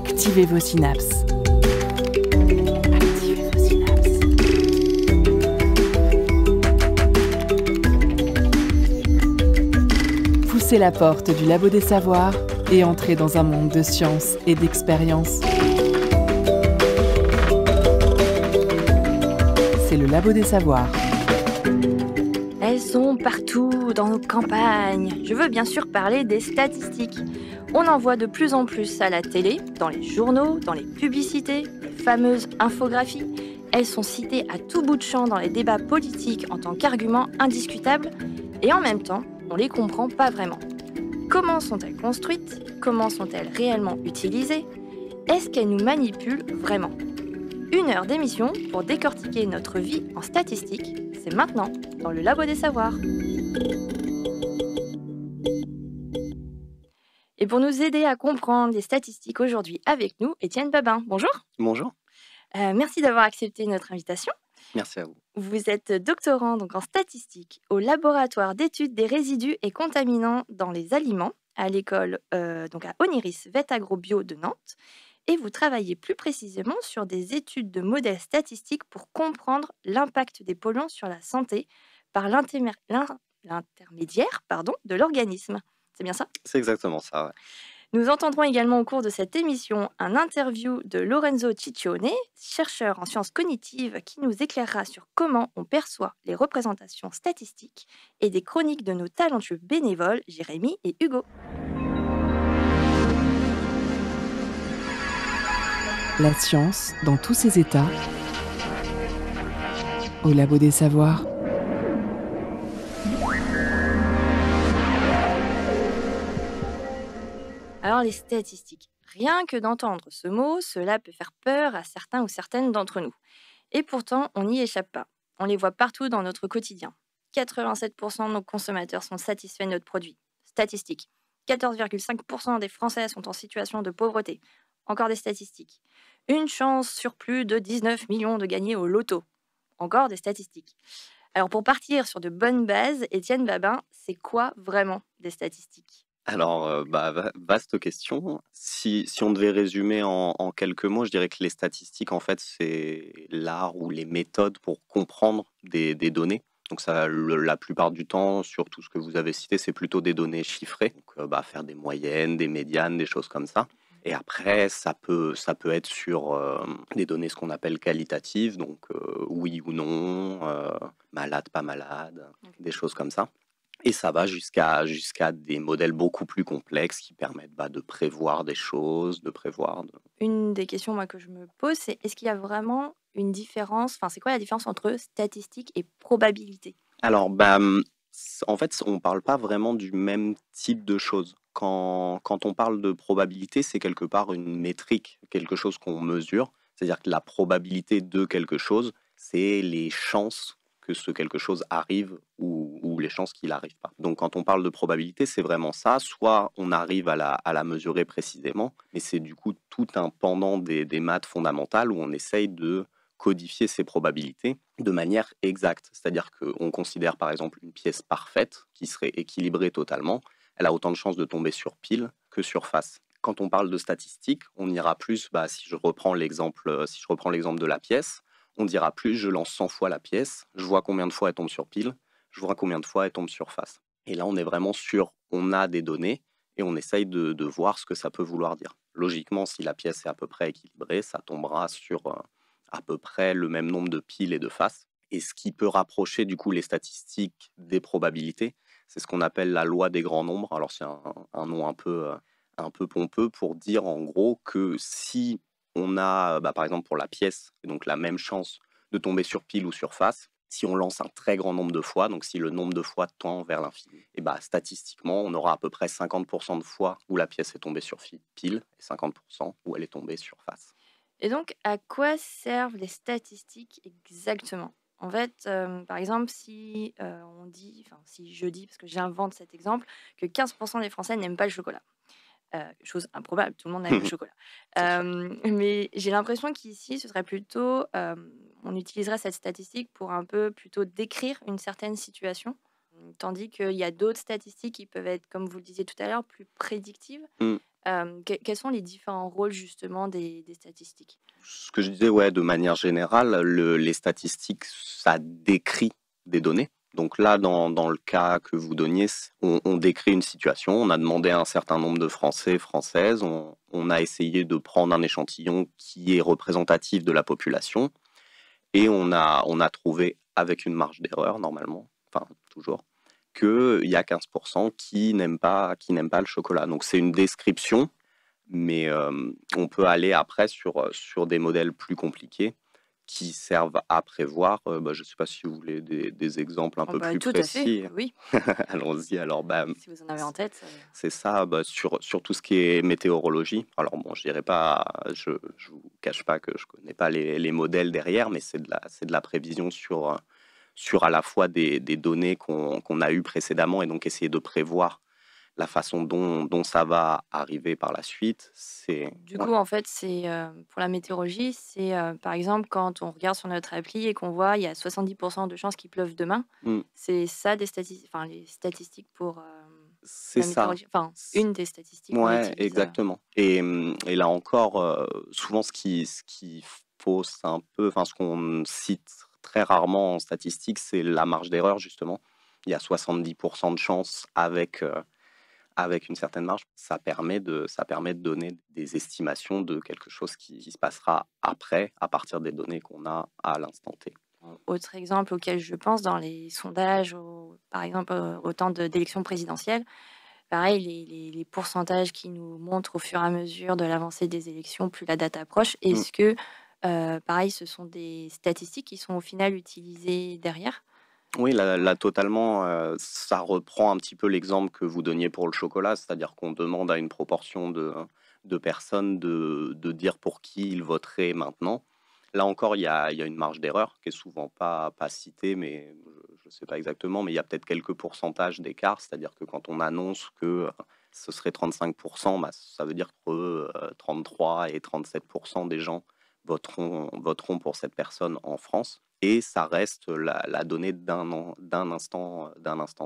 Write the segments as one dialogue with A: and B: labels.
A: Activez vos synapses. Activez vos synapses. Poussez la porte du Labo des Savoirs et entrez dans un monde de science et d'expérience. C'est le Labo des Savoirs.
B: Elles sont partout dans nos campagnes. Je veux bien sûr parler des statistiques. On en voit de plus en plus à la télé, dans les journaux, dans les publicités, les fameuses infographies. Elles sont citées à tout bout de champ dans les débats politiques en tant qu'arguments indiscutables. Et en même temps, on les comprend pas vraiment. Comment sont-elles construites? Comment sont-elles réellement utilisées? Est-ce qu'elles nous manipulent vraiment? 1 heure d'émission pour décortiquer notre vie en statistiques. C'est maintenant dans le Labo des Savoirs. Et pour nous aider à comprendre les statistiques aujourd'hui avec nous, Étienne Babin. Bonjour.
C: Bonjour,
B: Merci d'avoir accepté notre invitation.
C: merci à vous.
B: Vous êtes doctorant donc en statistique au laboratoire d'études des résidus et contaminants dans les aliments à l'école donc à Oniris Vet Agro Bio de Nantes. Et vous travaillez plus précisément sur des études de modèles statistiques pour comprendre l'impact des polluants sur la santé par l'intermédiaire de l'organisme. C'est bien ça?
C: C'est exactement ça, ouais.
B: Nous entendrons également au cours de cette émission un interview de Lorenzo Ciccione, chercheur en sciences cognitives, qui nous éclairera sur comment on perçoit les représentations statistiques et des chroniques de nos talentueux bénévoles Jérémy et Hugo.
A: La science dans tous ses états. Au Labo des Savoirs.
B: Alors les statistiques, rien que d'entendre ce mot, cela peut faire peur à certains ou certaines d'entre nous. Et pourtant, on n'y échappe pas. On les voit partout dans notre quotidien. 87% de nos consommateurs sont satisfaits de notre produit. Statistiques. 14,5% des Français sont en situation de pauvreté. Encore des statistiques. Une chance sur plus de 19 millions de gagner au loto. Encore des statistiques. Alors pour partir sur de bonnes bases, Étienne Babin, c'est quoi vraiment des statistiques?
C: Alors, vaste question. Si on devait résumer en quelques mots, je dirais que les statistiques, en fait, c'est l'art ou les méthodes pour comprendre des données. Donc ça, la plupart du temps, sur tout ce que vous avez cité, c'est plutôt des données chiffrées. Donc, faire des moyennes, des médianes, des choses comme ça. Et après, ça peut être sur des données, ce qu'on appelle qualitatives, donc oui ou non, malade, pas malade, des choses comme ça. Et ça va jusqu'à des modèles beaucoup plus complexes qui permettent de prévoir des choses, de prévoir...
B: Une des questions moi, que je me pose, c'est est-ce qu'il y a vraiment une différence, c'est quoi la différence entre statistique et probabilité?
C: Alors, en fait, on ne parle pas vraiment du même type de choses. Quand on parle de probabilité, c'est quelque part une métrique, quelque chose qu'on mesure. C'est-à-dire que la probabilité de quelque chose, c'est les chances que ce quelque chose arrive ou les chances qu'il n'arrive pas. Donc quand on parle de probabilité, c'est vraiment ça. Soit on arrive à la mesurer précisément, mais c'est du coup tout un pendant des maths fondamentales où on essaye de codifier ces probabilités de manière exacte. C'est-à-dire qu'on considère par exemple une pièce parfaite qui serait équilibrée totalement. Elle a autant de chances de tomber sur pile que sur face. Quand on parle de statistiques, on ira plus, si je reprends l'exemple de la pièce, on dira plus, je lance 100 fois la pièce, je vois combien de fois elle tombe sur pile, je vois combien de fois elle tombe sur face. Et là, on est vraiment sûr, on a des données et on essaye de voir ce que ça peut vouloir dire. Logiquement, si la pièce est à peu près équilibrée, ça tombera sur à peu près le même nombre de piles et de faces. Et ce qui peut rapprocher du coup les statistiques des probabilités, c'est ce qu'on appelle la loi des grands nombres. Alors c'est un nom un peu pompeux pour dire en gros que si on a, par exemple pour la pièce, donc la même chance de tomber sur pile ou sur face, si on lance un très grand nombre de fois, donc si le nombre de fois tend vers l'infini, et statistiquement, on aura à peu près 50% de fois où la pièce est tombée sur pile et 50% où elle est tombée sur face.
B: Et donc, à quoi servent les statistiques exactement? En fait, par exemple, si je dis, parce que j'invente cet exemple, que 15% des Français n'aiment pas le chocolat. Chose improbable, tout le monde aime le chocolat. Mais j'ai l'impression qu'ici, ce serait plutôt, on utiliserait cette statistique pour un peu plutôt décrire une certaine situation, tandis qu'il y a d'autres statistiques qui peuvent être, comme vous le disiez tout à l'heure, plus prédictives. Quels sont les différents rôles justement des statistiques?
C: Ce que je disais, ouais, de manière générale, les statistiques, ça décrit des données. Donc là, dans le cas que vous donniez, on décrit une situation. On a demandé à un certain nombre de Français, Françaises. On a essayé de prendre un échantillon qui est représentatif de la population. Et on a trouvé, avec une marge d'erreur, normalement, enfin, toujours, qu'il y a 15% qui n'aiment pas le chocolat. Donc c'est une description, mais on peut aller après sur des modèles plus compliqués qui servent à prévoir. Je ne sais pas si vous voulez des exemples un
B: Oh
C: peu
B: bah,
C: plus
B: tout à fait,
C: précis.
B: oui,
C: Allons-y. Alors,
B: si vous en avez en tête.
C: c'est ça, sur tout ce qui est météorologie. Alors bon, je dirais pas, je vous cache pas que je connais pas les modèles derrière, mais c'est de la prévision sur à la fois des données qu'on a eues précédemment et donc essayer de prévoir la façon dont ça va arriver par la suite.
B: Du
C: Ouais.
B: coup, en fait, c'est, pour la météorologie, c'est, par exemple, quand on regarde sur notre appli et qu'on voit il y a 70 de chances qu'il pleuve demain,
C: Mm,
B: c'est ça les statistiques pour,
C: c'est
B: la
C: ça.
B: météorologie? Enfin, une des statistiques qu'on
C: Ouais,
B: utilise,
C: exactement. Et là encore, souvent ce qui fausse un peu, enfin ce qu'on cite très rarement en statistique, c'est la marge d'erreur justement. Il y a 70% de chances avec une certaine marge. Ça permet de donner des estimations de quelque chose qui se passera après, à partir des données qu'on a à l'instant T.
B: autre exemple auquel je pense dans les sondages par exemple, au temps d'élections présidentielles, pareil, les pourcentages qui nous montrent au fur et à mesure de l'avancée des élections, plus la date approche.
C: Mmh.
B: Est-ce que, pareil, ce sont des statistiques qui sont au final utilisées derrière?
C: Oui, là totalement, ça reprend un petit peu l'exemple que vous donniez pour le chocolat, c'est-à-dire qu'on demande à une proportion de personnes de dire pour qui ils voteraient maintenant. Là encore, il y a une marge d'erreur qui est souvent pas citée, mais je ne sais pas exactement, mais il y a peut-être quelques pourcentages d'écart, c'est-à-dire que quand on annonce que ce serait 35%, bah, ça veut dire que 33 et 37% des gens voteront pour cette personne en France. Et ça reste la donnée d'un instant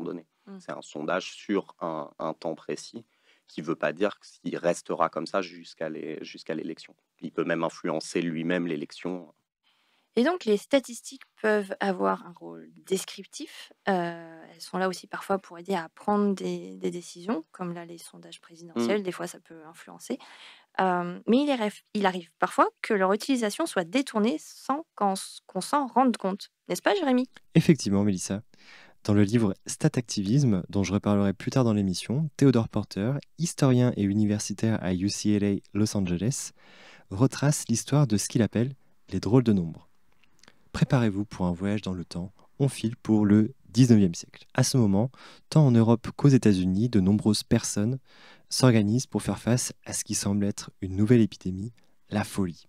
C: donné.
B: Mmh.
C: C'est un sondage sur un temps précis qui ne veut pas dire qu'il restera comme ça jusqu'à l'élection. Il peut même influencer lui-même l'élection.
B: Et donc les statistiques peuvent avoir un rôle descriptif. Elles sont là aussi parfois pour aider à prendre des décisions, comme là les sondages
C: Mm.
B: présidentiels, des fois ça peut influencer. Mais il arrive parfois que leur utilisation soit détournée sans qu'on s'en rende compte. N'est-ce pas, Jérémy?
D: Effectivement, Mélissa. Dans le livre Statactivisme, dont je reparlerai plus tard dans l'émission, Theodore Porter, historien et universitaire à UCLA Los Angeles, retrace l'histoire de ce qu'il appelle les drôles de nombres. Préparez-vous pour un voyage dans le temps, on file pour le 19e siècle. À ce moment, tant en Europe qu'aux États-Unis, de nombreuses personnes s'organisent pour faire face à ce qui semble être une nouvelle épidémie, la folie.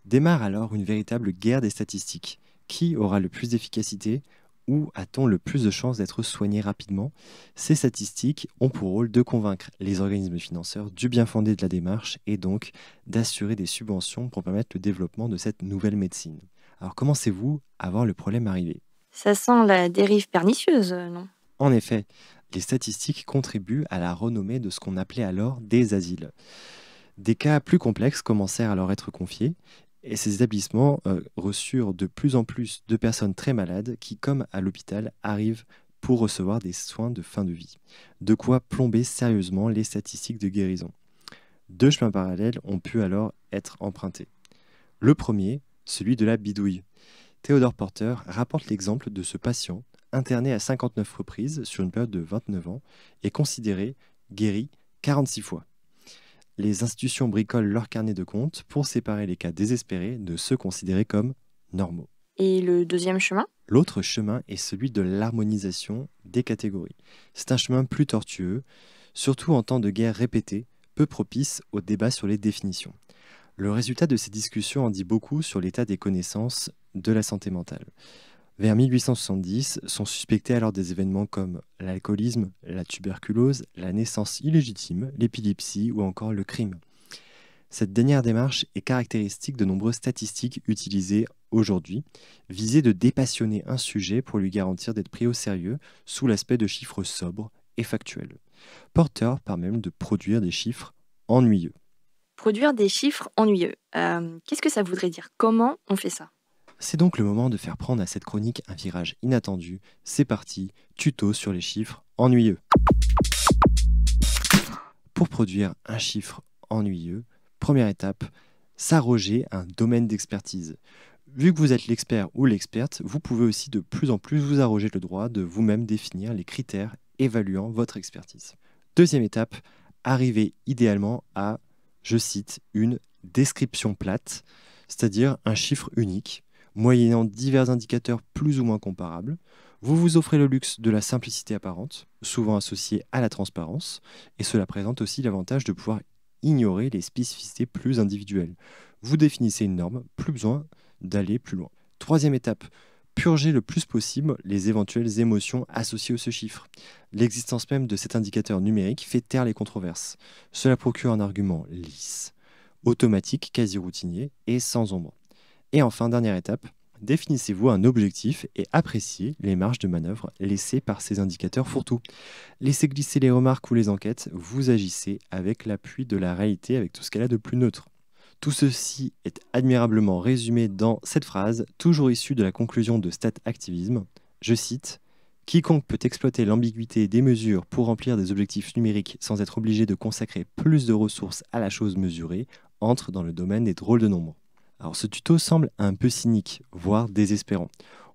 D: Démarre alors une véritable guerre des statistiques. Qui aura le plus d'efficacité? Où a-t-on le plus de chances d'être soigné rapidement? Ces statistiques ont pour rôle de convaincre les organismes financeurs du bien fondé de la démarche et donc d'assurer des subventions pour permettre le développement de cette nouvelle médecine. Alors commencez-vous à voir le problème arriver?
B: Ça sent la dérive pernicieuse, non?
D: En effet, les statistiques contribuent à la renommée de ce qu'on appelait alors des asiles. Des cas plus complexes commencèrent à leur être confiés et ces établissements reçurent de plus en plus de personnes très malades qui, comme à l'hôpital, arrivent pour recevoir des soins de fin de vie. De quoi plomber sérieusement les statistiques de guérison. Deux chemins parallèles ont pu alors être empruntés. Le premier, celui de la bidouille. Theodore Porter rapporte l'exemple de ce patient interné à 59 reprises sur une période de 29 ans et considéré guéri 46 fois. Les institutions bricolent leur carnet de comptes pour séparer les cas désespérés de ceux considérés comme normaux.
B: Et le deuxième chemin?
D: L'autre chemin est celui de l'harmonisation des catégories. C'est un chemin plus tortueux, surtout en temps de guerre répétée, peu propice au débat sur les définitions. Le résultat de ces discussions en dit beaucoup sur l'état des connaissances de la santé mentale. Vers 1870, sont suspectés alors des événements comme l'alcoolisme, la tuberculose, la naissance illégitime, l'épilepsie ou encore le crime. Cette dernière démarche est caractéristique de nombreuses statistiques utilisées aujourd'hui, visées de dépassionner un sujet pour lui garantir d'être pris au sérieux sous l'aspect de chiffres sobres et factuels. Porter parle même de produire des chiffres ennuyeux.
B: Produire des chiffres ennuyeux. Qu'est-ce que ça voudrait dire? Comment on fait ça?
D: C'est donc le moment de faire prendre à cette chronique un virage inattendu. C'est parti, tuto sur les chiffres ennuyeux. Pour produire un chiffre ennuyeux, première étape, s'arroger un domaine d'expertise. Vu que vous êtes l'expert ou l'experte, vous pouvez aussi de plus en plus vous arroger le droit de vous-même définir les critères évaluant votre expertise. Deuxième étape, arriver idéalement à, je cite, une description plate, c'est-à-dire un chiffre unique, moyennant divers indicateurs plus ou moins comparables. Vous vous offrez le luxe de la simplicité apparente, souvent associée à la transparence, et cela présente aussi l'avantage de pouvoir ignorer les spécificités plus individuelles. Vous définissez une norme, plus besoin d'aller plus loin. Troisième étape, purger le plus possible les éventuelles émotions associées à ce chiffre. L'existence même de cet indicateur numérique fait taire les controverses. Cela procure un argument lisse, automatique, quasi routinier et sans ombre. Et enfin, dernière étape, définissez-vous un objectif et appréciez les marges de manœuvre laissées par ces indicateurs fourre-tout. Laissez glisser les remarques ou les enquêtes, vous agissez avec l'appui de la réalité, avec tout ce qu'elle a de plus neutre. Tout ceci est admirablement résumé dans cette phrase, toujours issue de la conclusion de StatActivism. Je cite « Quiconque peut exploiter l'ambiguïté des mesures pour remplir des objectifs numériques sans être obligé de consacrer plus de ressources à la chose mesurée entre dans le domaine des drôles de nombres. » Alors ce tuto semble un peu cynique, voire désespérant.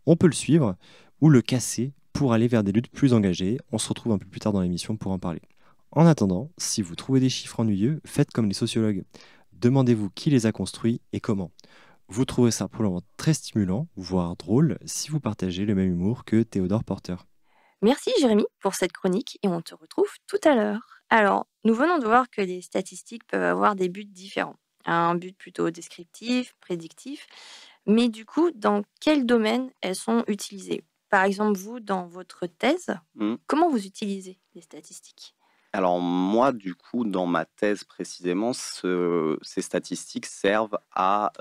D: On peut le suivre ou le casser pour aller vers des luttes plus engagées. On se retrouve un peu plus tard dans l'émission pour en parler. En attendant, si vous trouvez des chiffres ennuyeux, faites comme les sociologues. Demandez-vous qui les a construits et comment. Vous trouverez ça probablement très stimulant, voire drôle, si vous partagez le même humour que Theodore Porter.
B: Merci Jérémy pour cette chronique et on te retrouve tout à l'heure. Alors, nous venons de voir que les statistiques peuvent avoir des buts différents. Un but plutôt descriptif, prédictif, mais du coup, dans quel domaine elles sont utilisées? Par exemple, vous, dans votre thèse, comment vous utilisez les statistiques?
C: Alors moi, du coup, dans ma thèse précisément, ces statistiques servent à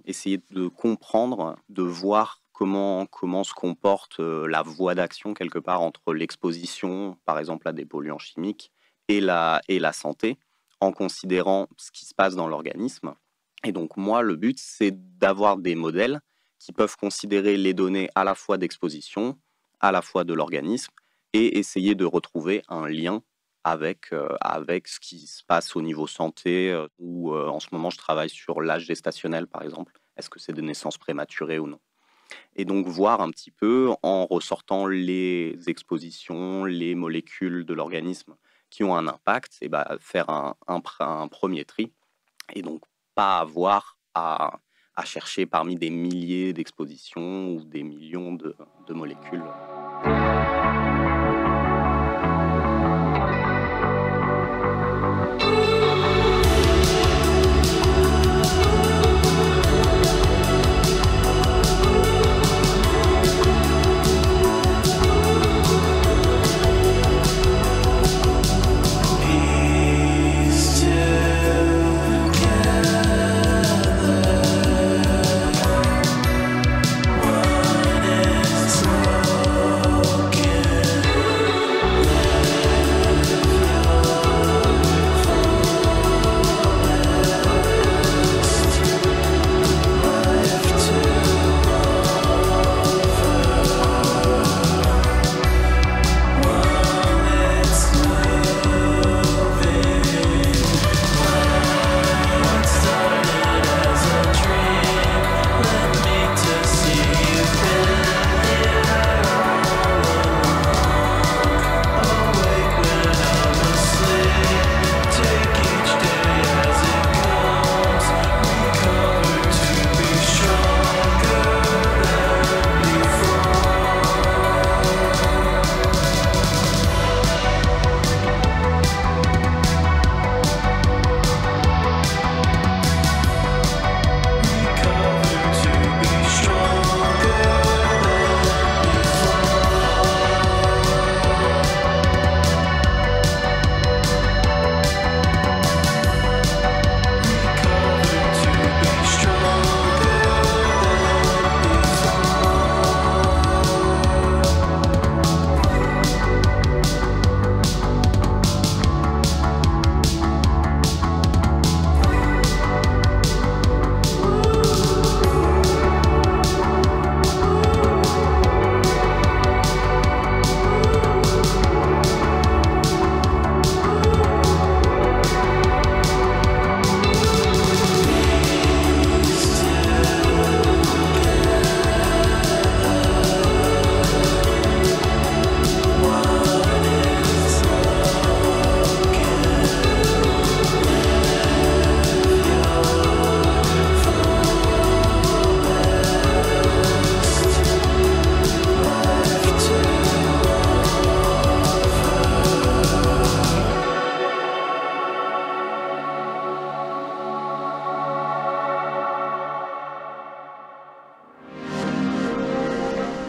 C: essayer de comprendre, de voir comment se comporte la voie d'action quelque part entre l'exposition, par exemple, à des polluants chimiques et la santé, en considérant ce qui se passe dans l'organisme. Et donc moi, le but, c'est d'avoir des modèles qui peuvent considérer les données à la fois d'exposition, à la fois de l'organisme, et essayer de retrouver un lien avec ce qui se passe au niveau santé, où en ce moment je travaille sur l'âge gestationnel par exemple, est-ce que c'est des naissances prématurées ou non. Et donc voir un petit peu en ressortant les expositions, les molécules de l'organisme qui ont un impact, et faire un premier tri, et donc pas avoir à chercher parmi des milliers d'expositions ou des millions de molécules.
E: One is broken.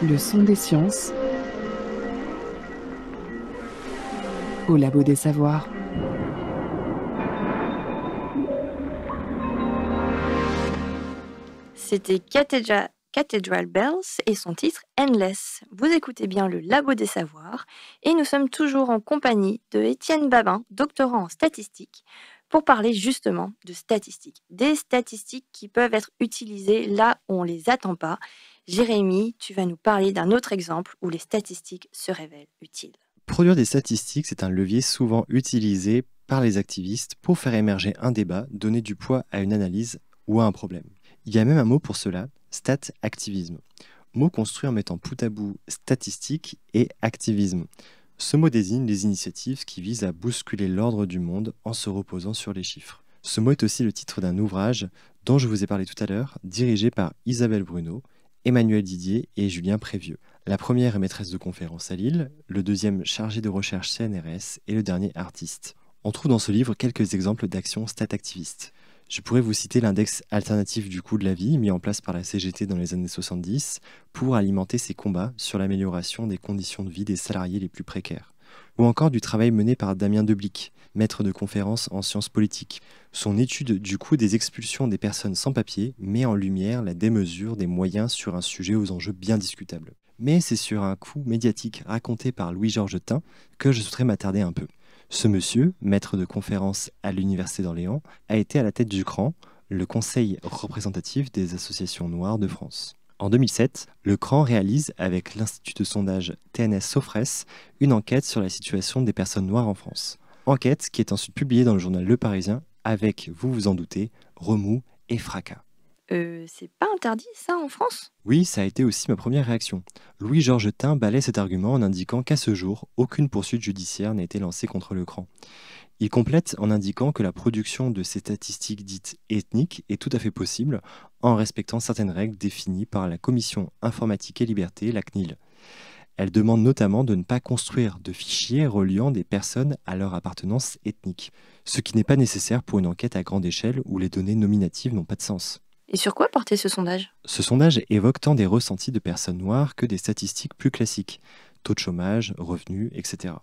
A: Le son des sciences au Labo des Savoirs.
B: C'était Cathedral Bells et son titre Endless. Vous écoutez bien le Labo des Savoirs et nous sommes toujours en compagnie de Étienne Babin, doctorant en statistique, pour parler justement de statistiques. Des statistiques qui peuvent être utilisées là où on ne les attend pas. Jérémy, tu vas nous parler d'un autre exemple où les statistiques se révèlent utiles.
D: Produire des statistiques, c'est un levier souvent utilisé par les activistes pour faire émerger un débat, donner du poids à une analyse ou à un problème. Il y a même un mot pour cela, stat-activisme. Mot construit en mettant bout à bout statistique et activisme. Ce mot désigne les initiatives qui visent à bousculer l'ordre du monde en se reposant sur les chiffres. Ce mot est aussi le titre d'un ouvrage dont je vous ai parlé tout à l'heure, dirigé par Isabelle Bruno, Emmanuel Didier et Julien Prévieux. La première est maîtresse de conférence à Lille, le deuxième chargé de recherche CNRS et le dernier artiste. On trouve dans ce livre quelques exemples d'actions stat-activistes. Je pourrais vous citer l'index alternatif du coût de la vie mis en place par la CGT dans les années 70 pour alimenter ses combats sur l'amélioration des conditions de vie des salariés les plus précaires. Ou encore du travail mené par Damien Deblic, maître de conférence en sciences politiques. Son étude du coût des expulsions des personnes sans papier met en lumière la démesure des moyens sur un sujet aux enjeux bien discutables. Mais c'est sur un coût médiatique raconté par Louis-Georges Tin que je souhaiterais m'attarder un peu. Ce monsieur, maître de conférence à l'Université d'Orléans, a été à la tête du CRAN, le Conseil représentatif des associations noires de France. En 2007, le CRAN réalise, avec l'Institut de sondage TNS-Sofres, une enquête sur la situation des personnes noires en France. Enquête qui est ensuite publiée dans le journal Le Parisien avec, vous vous en doutez, remous et fracas.
B: C'est pas interdit ça en France ?
D: Oui, ça a été aussi ma première réaction. Louis-Georges Tin balaie cet argument en indiquant qu'à ce jour, aucune poursuite judiciaire n'a été lancée contre le CRAN. Il complète en indiquant que la production de ces statistiques dites ethniques est tout à fait possible en respectant certaines règles définies par la Commission Informatique et Liberté, la CNIL. Elle demande notamment de ne pas construire de fichiers reliant des personnes à leur appartenance ethnique, ce qui n'est pas nécessaire pour une enquête à grande échelle où les données nominatives n'ont pas de sens.
B: Et sur quoi portait ce sondage ?
D: Ce sondage évoque tant des ressentis de personnes noires que des statistiques plus classiques, taux de chômage, revenus, etc.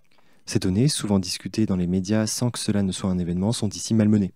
D: Ces données, souvent discutées dans les médias sans que cela ne soit un événement, sont ici malmenées.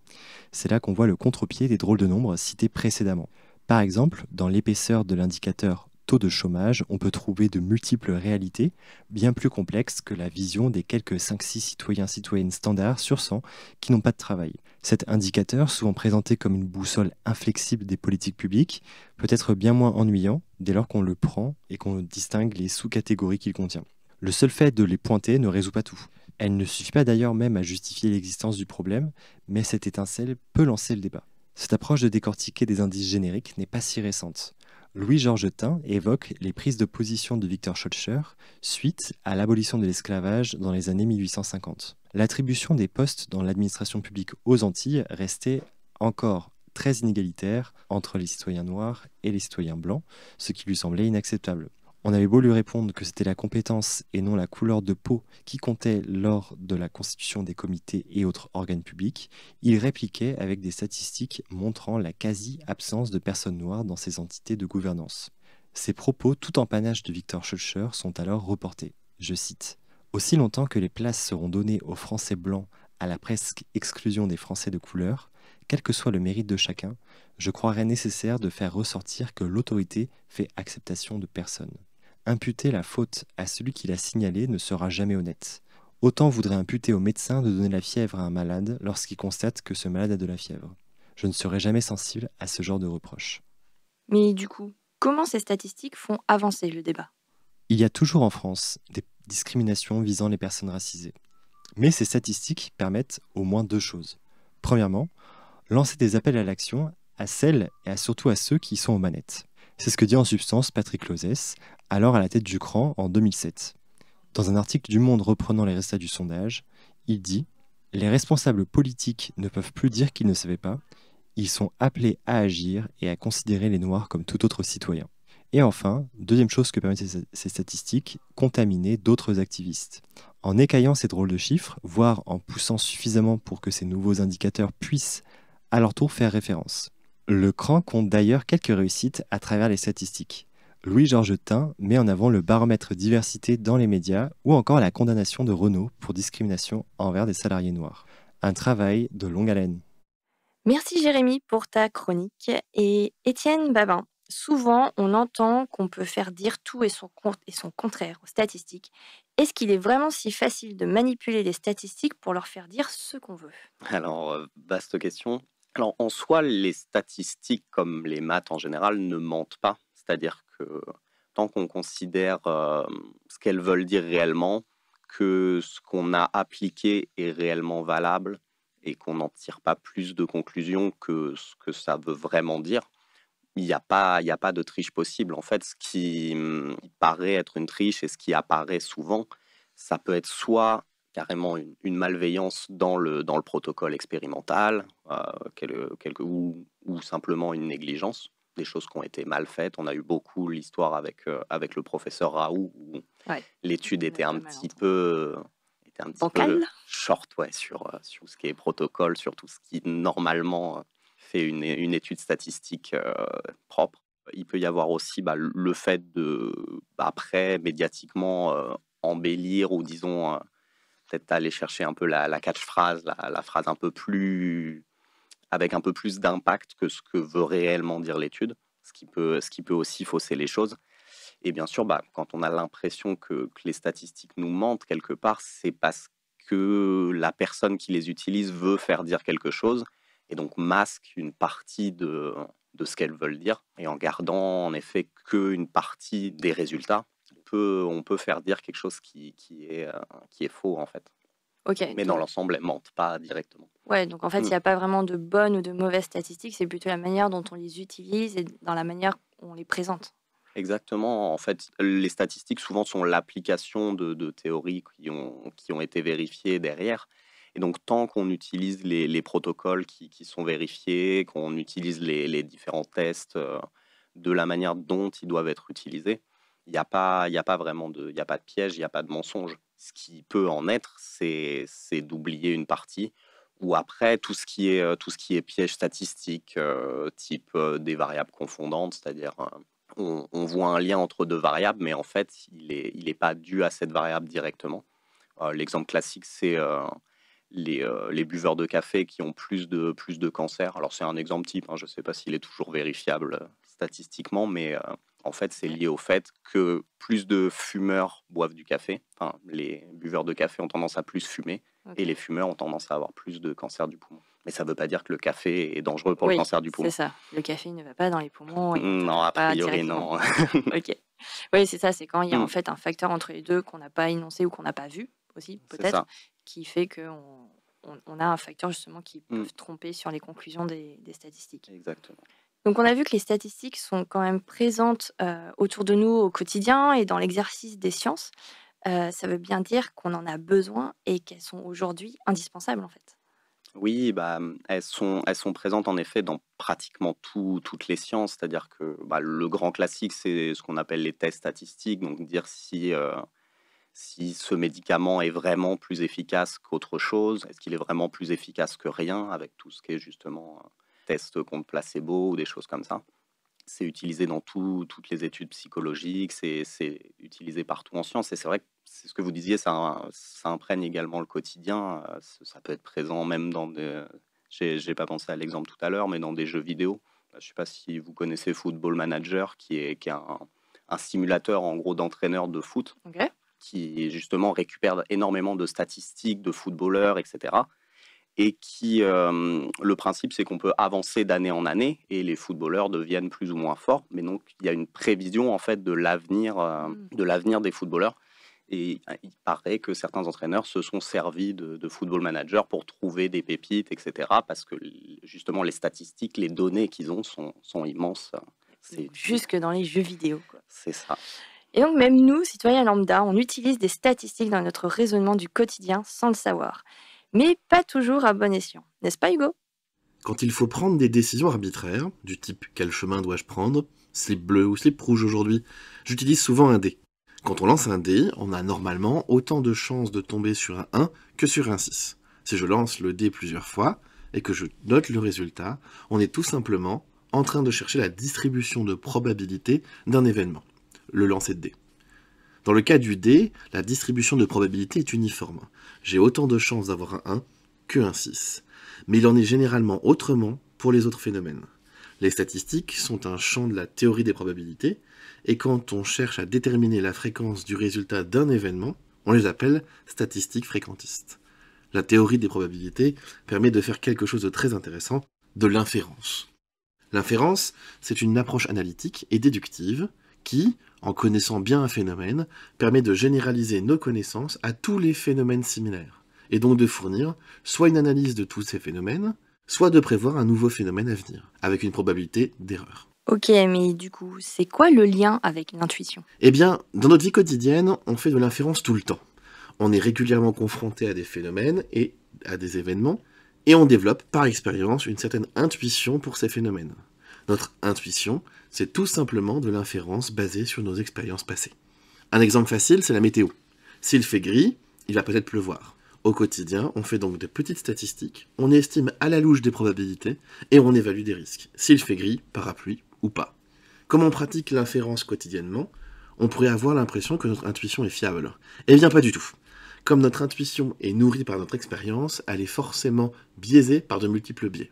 D: C'est là qu'on voit le contre-pied des drôles de nombres cités précédemment. Par exemple, dans l'épaisseur de l'indicateur taux de chômage, on peut trouver de multiples réalités, bien plus complexes que la vision des quelques 5-6 citoyennes standards sur 100 qui n'ont pas de travail. Cet indicateur, souvent présenté comme une boussole inflexible des politiques publiques, peut être bien moins ennuyant dès lors qu'on le prend et qu'on distingue les sous-catégories qu'il contient. Le seul fait de les pointer ne résout pas tout. Elle ne suffit pas d'ailleurs même à justifier l'existence du problème, mais cette étincelle peut lancer le débat. Cette approche de décortiquer des indices génériques n'est pas si récente. Louis-Georges Tin évoque les prises de position de Victor Schœlcher suite à l'abolition de l'esclavage dans les années 1850. L'attribution des postes dans l'administration publique aux Antilles restait encore très inégalitaire entre les citoyens noirs et les citoyens blancs, ce qui lui semblait inacceptable. On avait beau lui répondre que c'était la compétence et non la couleur de peau qui comptait lors de la constitution des comités et autres organes publics, il répliquait avec des statistiques montrant la quasi-absence de personnes noires dans ces entités de gouvernance. Ces propos, tout en panache de Victor Schœlcher, sont alors reportés. Je cite : « Aussi longtemps que les places seront données aux Français blancs à la presque exclusion des Français de couleur, quel que soit le mérite de chacun, je croirais nécessaire de faire ressortir que l'autorité fait acceptation de personne. Imputer la faute à celui qui l'a signalé ne sera jamais honnête. Autant voudrait imputer au médecin de donner la fièvre à un malade lorsqu'il constate que ce malade a de la fièvre. Je ne serai jamais sensible à ce genre de reproches. »
B: Mais du coup, comment ces statistiques font avancer le débat ?
D: Il y a toujours en France des discriminations visant les personnes racisées. Mais ces statistiques permettent au moins deux choses. Premièrement, lancer des appels à l'action à celles et surtout à ceux qui sont aux manettes. C'est ce que dit en substance Patrick Lozès, alors à la tête du CRAN en 2007. Dans un article du Monde reprenant les résultats du sondage, il dit « Les responsables politiques ne peuvent plus dire qu'ils ne savaient pas, ils sont appelés à agir et à considérer les Noirs comme tout autre citoyen. » Et enfin, deuxième chose que permettent ces statistiques, contaminer d'autres activistes. En écaillant ces drôles de chiffres, voire en poussant suffisamment pour que ces nouveaux indicateurs puissent à leur tour faire référence. Le CRAN compte d'ailleurs quelques réussites à travers les statistiques. Louis-Georges Tin met en avant le baromètre diversité dans les médias ou encore la condamnation de Renault pour discrimination envers des salariés noirs. Un travail de longue haleine.
B: Merci Jérémy pour ta chronique. Et Étienne Babin, souvent on entend qu'on peut faire dire tout et son contraire aux statistiques. Est-ce qu'il est vraiment si facile de manipuler les statistiques pour leur faire dire ce qu'on veut?
C: Alors, vaste question. Alors, en soi, les statistiques, comme les maths en général, ne mentent pas. C'est-à-dire que tant qu'on considère ce qu'elles veulent dire réellement, que ce qu'on a appliqué est réellement valable et qu'on n'en tire pas plus de conclusions que ce que ça veut vraiment dire, il n'y a pas de triche possible. En fait, ce qui paraît être une triche et ce qui apparaît souvent, ça peut être soit carrément une malveillance dans le protocole expérimental, ou simplement une négligence, des choses qui ont été mal faites. On a eu beaucoup l'histoire avec le professeur Raoult, où
B: Ouais,
C: l'étude
B: on a
C: était
B: pas
C: un
B: mal
C: petit
B: entendu.
C: peu,
B: Bancal?
C: short, ouais, sur ce qui est protocole, sur tout ce qui normalement fait une étude statistique propre. Il peut y avoir aussi le fait de, après, médiatiquement, embellir ou disons, peut-être aller chercher un peu la catchphrase, la phrase un peu plus, avec un peu plus d'impact que ce que veut réellement dire l'étude, ce qui peut aussi fausser les choses. Et bien sûr, quand on a l'impression que les statistiques nous mentent quelque part, c'est parce que la personne qui les utilise veut faire dire quelque chose et donc masque une partie de ce qu'elles veulent dire. Et en gardant en effet qu'une partie des résultats, on peut faire dire quelque chose qui est faux en fait.
B: Ok,
C: Mais dans
B: donc,
C: l'ensemble, elles mentent pas directement.
B: ouais, donc en fait, il
C: Mm.
B: n'y a pas vraiment de bonnes ou de mauvaises statistiques, c'est plutôt la manière dont on les utilise et dans la manière dont on les présente.
C: Exactement. En fait, les statistiques souvent sont l'application de théories qui ont été vérifiées derrière. Et donc, tant qu'on utilise les protocoles qui sont vérifiés, qu'on utilise les différents tests de la manière dont ils doivent être utilisés, il y a pas vraiment il y a pas de piège, il n'y a pas de mensonge. Ce qui peut en être, c'est d'oublier une partie. Ou après, tout ce qui est piège statistique, type des variables confondantes, c'est-à-dire on voit un lien entre deux variables, mais en fait, il est pas dû à cette variable directement. L'exemple classique, c'est les buveurs de café qui ont plus de cancer. Alors, c'est un exemple type, hein, je ne sais pas s'il est toujours vérifiable statistiquement, mais en fait, c'est
B: Ouais,
C: lié au fait que plus de fumeurs boivent du café. Enfin, les buveurs de café ont tendance à plus fumer et les
B: ok.
C: fumeurs ont tendance à avoir plus de cancer du poumon. Mais ça ne veut pas dire que le café est dangereux pour le
B: Oui,
C: cancer du
B: c'est
C: poumon.
B: ça. Le café ne va pas dans les poumons et on
C: Non,
B: t'attaque
C: a
B: pas
C: priori,
B: directement.
C: non.
B: Ok. Oui, c'est ça, c'est quand il y a en
C: Mm,
B: fait un facteur entre les deux qu'on n'a pas énoncé ou qu'on n'a pas vu aussi,
C: c'est
B: peut-être,
C: ça.
B: qui fait qu'on a un facteur justement qui
C: Mm,
B: peut tromper sur les conclusions des statistiques.
C: exactement.
B: Donc on a vu que les statistiques sont quand même présentes autour de nous au quotidien et dans l'exercice des sciences. Ça veut bien dire qu'on en a besoin et qu'elles sont aujourd'hui indispensables en fait.
C: Oui, elles sont présentes en effet dans pratiquement toutes les sciences. C'est-à-dire que le grand classique, c'est ce qu'on appelle les tests statistiques. Donc dire si ce médicament est vraiment plus efficace qu'autre chose, est-ce qu'il est vraiment plus efficace que rien, avec tout ce qui est justement test contre placebo ou des choses comme ça. C'est utilisé dans toutes les études psychologiques, c'est utilisé partout en sciences. Et c'est vrai que c'est ce que vous disiez, ça imprègne également le quotidien. Ça peut être présent même dans des... J'ai pas pensé à l'exemple tout à l'heure, mais dans des jeux vidéo. Je ne sais pas si vous connaissez Football Manager, qui est un simulateur en gros d'entraîneur de foot,
B: Ok.
C: qui justement récupère énormément de statistiques de footballeurs, etc. Et qui, le principe, c'est qu'on peut avancer d'année en année et les footballeurs deviennent plus ou moins forts. Mais donc, il y a une prévision en fait
B: Mm.
C: de l'avenir des footballeurs. Et il paraît que certains entraîneurs se sont servis de Football Manager pour trouver des pépites, etc. Parce que justement, les statistiques, les données qu'ils ont sont immenses. C'est
B: Donc, jusque dans les jeux vidéo, quoi.
C: c'est ça.
B: Et donc même nous, citoyens lambda, on utilise des statistiques dans notre raisonnement du quotidien sans le savoir. Mais pas toujours à bon escient. N'est-ce pas Hugo?
E: Quand il faut prendre des décisions arbitraires, du type quel chemin dois-je prendre, slip bleu ou slip rouge aujourd'hui, j'utilise souvent un dé. Quand on lance un dé, on a normalement autant de chances de tomber sur un 1 que sur un 6. Si je lance le dé plusieurs fois et que je note le résultat, on est tout simplement en train de chercher la distribution de probabilité d'un événement. le lancer de dés. Dans le cas du dé, la distribution de probabilité est uniforme. J'ai autant de chances d'avoir un 1 que un 6. Mais il en est généralement autrement pour les autres phénomènes. Les statistiques sont un champ de la théorie des probabilités, et quand on cherche à déterminer la fréquence du résultat d'un événement, on les appelle statistiques fréquentistes. La théorie des probabilités permet de faire quelque chose de très intéressant, de l'inférence. L'inférence, c'est une approche analytique et déductive qui, en connaissant bien un phénomène, permet de généraliser nos connaissances à tous les phénomènes similaires, et donc de fournir soit une analyse de tous ces phénomènes, soit de prévoir un nouveau phénomène à venir, avec une probabilité d'erreur.
B: Ok, mais du coup, c'est quoi le lien avec l'intuition?
E: Eh bien, dans notre vie quotidienne, on fait de l'inférence tout le temps. On est régulièrement confronté à des phénomènes et à des événements, et on développe par expérience une certaine intuition pour ces phénomènes. Notre intuition, c'est tout simplement de l'inférence basée sur nos expériences passées. Un exemple facile, c'est la météo. S'il fait gris, il va peut-être pleuvoir. Au quotidien, on fait donc de petites statistiques, on estime à la louche des probabilités, et on évalue des risques. S'il fait gris, parapluie ou pas. Comme on pratique l'inférence quotidiennement, on pourrait avoir l'impression que notre intuition est fiable. Eh bien pas du tout. Comme notre intuition est nourrie par notre expérience, elle est forcément biaisée par de multiples biais.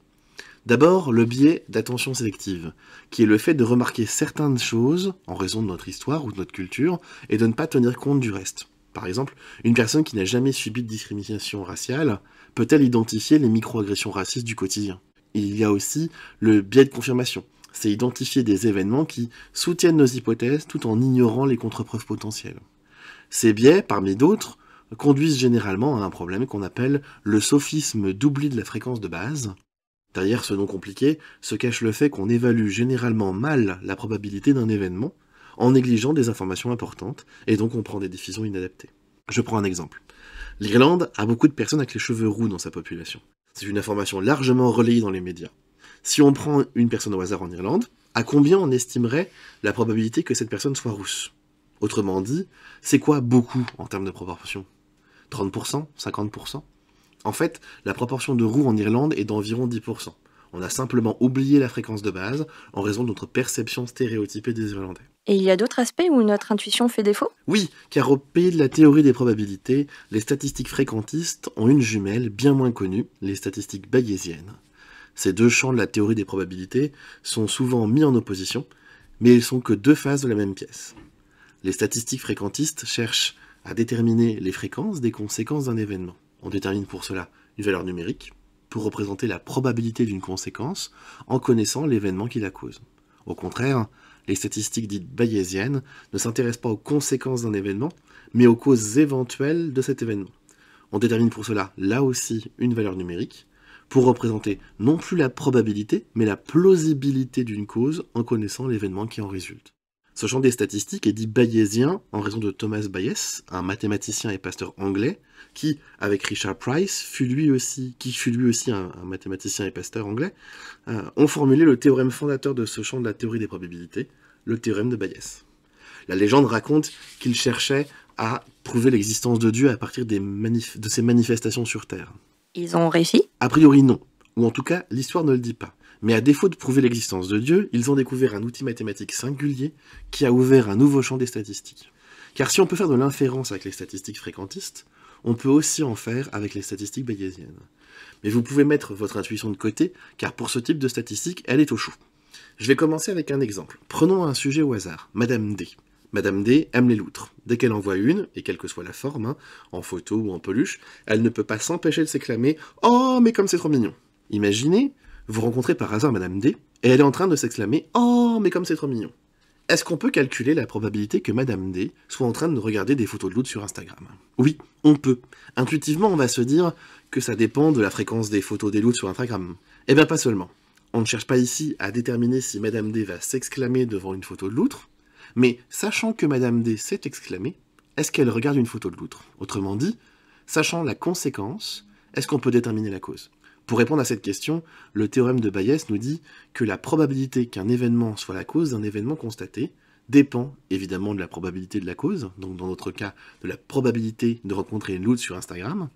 E: D'abord, le biais d'attention sélective, qui est le fait de remarquer certaines choses en raison de notre histoire ou de notre culture, et de ne pas tenir compte du reste. Par exemple, une personne qui n'a jamais subi de discrimination raciale peut-elle identifier les microagressions racistes du quotidien? Il y a aussi le biais de confirmation. C'est identifier des événements qui soutiennent nos hypothèses tout en ignorant les contre-preuves potentielles. Ces biais, parmi d'autres, conduisent généralement à un problème qu'on appelle le sophisme d'oubli de la fréquence de base. Derrière ce nom compliqué se cache le fait qu'on évalue généralement mal la probabilité d'un événement en négligeant des informations importantes, et donc on prend des décisions inadaptées. Je prends un exemple. L'Irlande a beaucoup de personnes avec les cheveux roux dans sa population. C'est une information largement relayée dans les médias. Si on prend une personne au hasard en Irlande, à combien on estimerait la probabilité que cette personne soit rousse? Autrement dit, c'est quoi beaucoup en termes de proportion? 30%? 50%? En fait, la proportion de roux en Irlande est d'environ 10%. On a simplement oublié la fréquence de base en raison de notre perception stéréotypée des Irlandais.
B: Et il y a d'autres aspects où notre intuition fait défaut?
E: Oui, car au pays de la théorie des probabilités, les statistiques fréquentistes ont une jumelle bien moins connue, les statistiques bayésiennes. Ces deux champs de la théorie des probabilités sont souvent mis en opposition, mais ils sont que deux faces de la même pièce. Les statistiques fréquentistes cherchent à déterminer les fréquences des conséquences d'un événement. On détermine pour cela une valeur numérique, pour représenter la probabilité d'une conséquence en connaissant l'événement qui la cause. Au contraire, les statistiques dites bayésiennes ne s'intéressent pas aux conséquences d'un événement, mais aux causes éventuelles de cet événement. On détermine pour cela, là aussi, une valeur numérique, pour représenter non plus la probabilité, mais la plausibilité d'une cause en connaissant l'événement qui en résulte. Ce champ des statistiques est dit bayésien en raison de Thomas Bayes, un mathématicien et pasteur anglais, qui, avec Richard Price, fut lui aussi un mathématicien et pasteur anglais, ont formulé le théorème fondateur de ce champ de la théorie des probabilités, le théorème de Bayes. La légende raconte qu'il cherchait à prouver l'existence de Dieu à partir de ses manifestations sur Terre.
B: Ils ont réussi?
E: A priori non, ou en tout cas l'histoire ne le dit pas. Mais à défaut de prouver l'existence de Dieu, ils ont découvert un outil mathématique singulier qui a ouvert un nouveau champ des statistiques. Car si on peut faire de l'inférence avec les statistiques fréquentistes, on peut aussi en faire avec les statistiques bayésiennes. Mais vous pouvez mettre votre intuition de côté, car pour ce type de statistique, elle est au chou. Je vais commencer avec un exemple. Prenons un sujet au hasard, Madame D. Madame D aime les loutres. Dès qu'elle en voit une, et quelle que soit la forme, en photo ou en peluche, elle ne peut pas s'empêcher de s'exclamer « Oh, mais comme c'est trop mignon !» Imaginez, vous rencontrez par hasard Madame D, et elle est en train de s'exclamer « Oh, mais comme c'est trop mignon !» Est-ce qu'on peut calculer la probabilité que Madame D soit en train de regarder des photos de loutres sur Instagram? Oui, on peut. Intuitivement, on va se dire que ça dépend de la fréquence des photos des loutres sur Instagram. Eh bien, pas seulement. On ne cherche pas ici à déterminer si Madame D va s'exclamer devant une photo de loutre, mais sachant que Madame D s'est exclamée, est-ce qu'elle regarde une photo de loutre? Autrement dit, sachant la conséquence, est-ce qu'on peut déterminer la cause? Pour répondre à cette question, le théorème de Bayes nous dit que la probabilité qu'un événement soit la cause d'un événement constaté dépend évidemment de la probabilité de la cause, donc dans notre cas de la probabilité de rencontrer une loutre sur Instagram,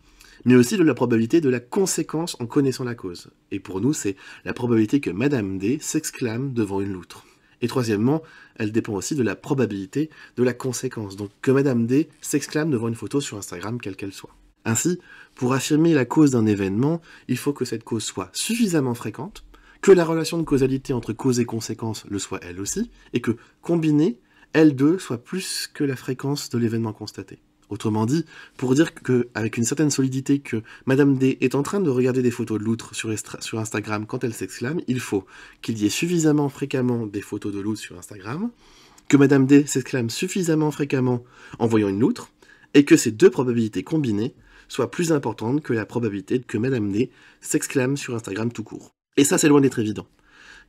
E: mais aussi de la probabilité de la conséquence en connaissant la cause. Et pour nous, c'est la probabilité que Madame D s'exclame devant une loutre. Et troisièmement, elle dépend aussi de la probabilité de la conséquence. Donc que Madame D s'exclame devant une photo sur Instagram, quelle qu'elle soit. Ainsi, pour affirmer la cause d'un événement, il faut que cette cause soit suffisamment fréquente, que la relation de causalité entre cause et conséquence le soit elle aussi, et que, combinée, elles deux soient plus que la fréquence de l'événement constaté. Autrement dit, pour dire qu'avec une certaine solidité que Madame D est en train de regarder des photos de loutre sur Instagram quand elle s'exclame, il faut qu'il y ait suffisamment fréquemment des photos de loutre sur Instagram, que Madame D s'exclame suffisamment fréquemment en voyant une loutre, et que ces deux probabilités combinées soient plus importantes que la probabilité que Madame D s'exclame sur Instagram tout court. Et ça, c'est loin d'être évident.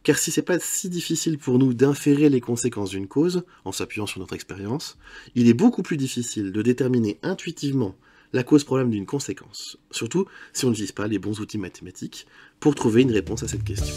E: Car si c'est pas si difficile pour nous d'inférer les conséquences d'une cause, en s'appuyant sur notre expérience, il est beaucoup plus difficile de déterminer intuitivement la cause problème d'une conséquence, surtout si on n'utilise pas les bons outils mathématiques pour trouver une réponse à cette question.